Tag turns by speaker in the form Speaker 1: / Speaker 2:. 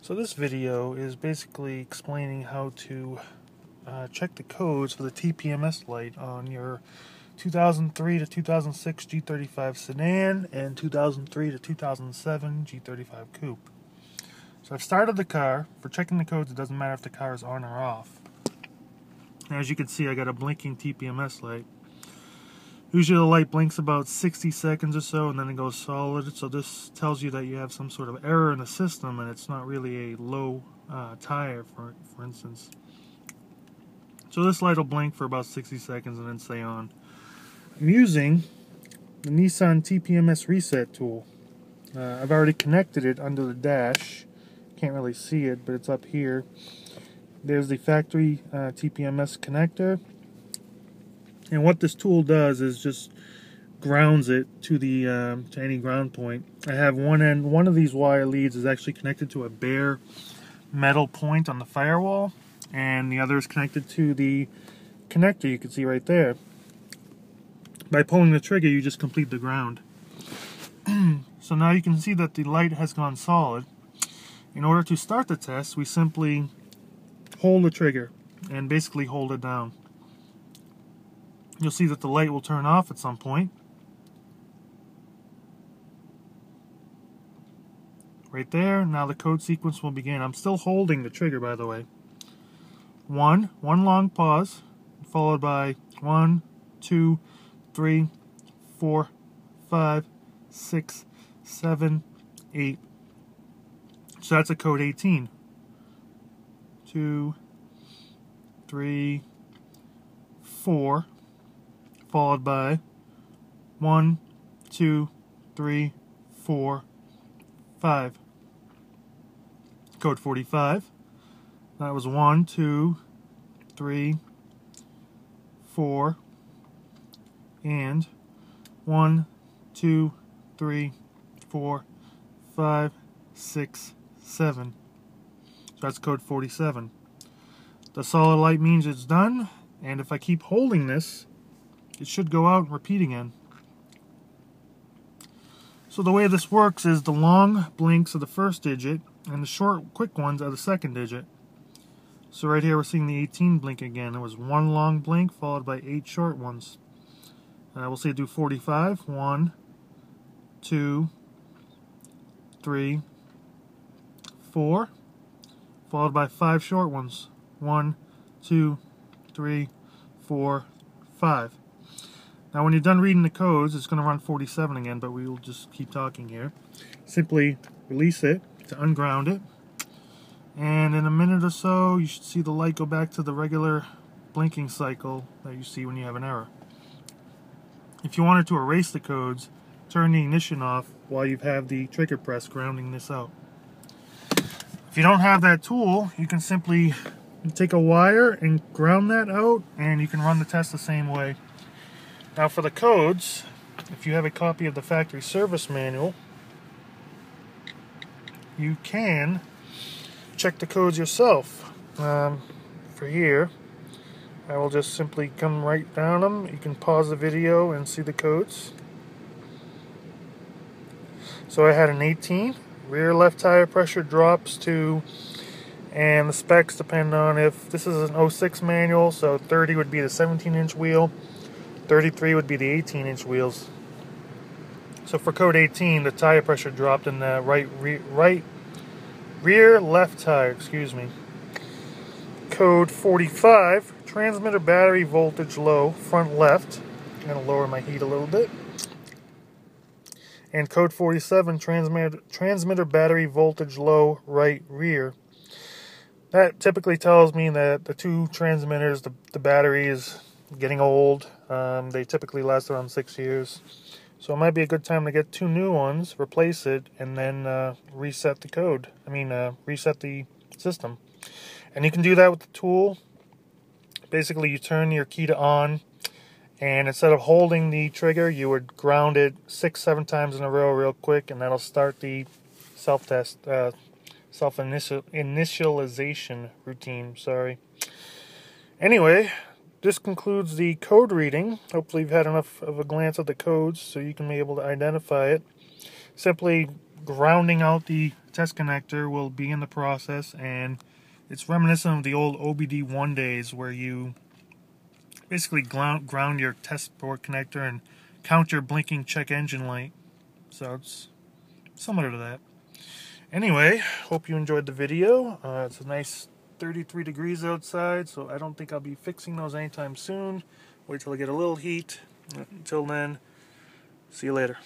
Speaker 1: So this video is basically explaining how to check the codes for the TPMS light on your 2003 to 2006 G35 sedan and 2003 to 2007 G35 coupe. So I've started the car. For checking the codes, it doesn't matter if the car is on or off. Now, as you can see, I got a blinking TPMS light. Usually the light blinks about 60 seconds or so and then it goes solid, so this tells you that you have some sort of error in the system and it's not really a low tire, for instance. So this light will blink for about 60 seconds and then stay on. I'm using the Nissan TPMS reset tool. I've already connected it under the dash. Can't really see it, but it's up here. There's the factory TPMS connector. And what this tool does is just grounds it to the to any ground point. I have one of these wire leads is actually connected to a bare metal point on the firewall, and the other is connected to the connector you can see right there. By pulling the trigger, you just complete the ground. So now you can see that the light has gone solid. In order to start the test, we simply hold the trigger and basically hold it down. You'll see that the light will turn off at some point. Right there. Now the code sequence will begin. I'm still holding the trigger, by the way. One long pause, followed by 1, 2, 3, 4, 5, 6, 7, 8. So that's a code 18. 2, 3, 4. Followed by 1, 2, 3, 4, 5. Code 45. That was 1, 2, 3, 4, and 1, 2, 3, 4, 5, 6, 7. So that's code 47. The solid light means it's done, and if I keep holding this, it should go out and repeat again. So the way this works is the long blinks are the first digit and the short quick ones are the second digit. So right here we're seeing the 18 blink again. It was one long blink followed by 8 short ones. We'll say do 45. 1, 2, 3, 4. Followed by 5 short ones. 1, 2, 3, 4, 5. Now when you're done reading the codes, it's going to run 47 again, but we will just keep talking here. Simply release it to unground it, and in a minute or so you should see the light go back to the regular blinking cycle that you see when you have an error. If you wanted to erase the codes, turn the ignition off while you have the trigger press grounding this out. If you don't have that tool, you can simply take a wire and ground that out, and you can run the test the same way. Now for the codes, if you have a copy of the factory service manual, you can check the codes yourself. For here, I will just simply come right down them. You can pause the video and see the codes. So I had an 18, rear left tire pressure drops to, and the specs depend on if this is an 06 manual, so 30 would be the 17-inch wheel. 33 would be the 18-inch wheels. So for code 18, the tire pressure dropped in the rear left tire, excuse me. Code 45, transmitter battery voltage low, front left. I'm going to lower my heat a little bit. And code 47, transmitter battery voltage low, right rear. That typically tells me that the two transmitters, the battery is getting old. They typically last around 6 years. So it might be a good time to get 2 new ones, replace it, and then reset the code. Reset the system. And you can do that with the tool. Basically, you turn your key to on, and instead of holding the trigger, you would ground it 6-7 times in a row real quick, and that'll start the self-test, self-initialization routine. Sorry. Anyway, this concludes the code reading. Hopefully you've had enough of a glance at the codes so you can be able to identify it. Simply grounding out the test connector will be in the process, and it's reminiscent of the old OBD1 days where you basically ground your test port connector and count your blinking check engine light. So it's similar to that. Anyway, hope you enjoyed the video. It's a nice 33 degrees outside, so I don't think I'll be fixing those anytime soon. Wait till I get a little heat. Until then, see you later.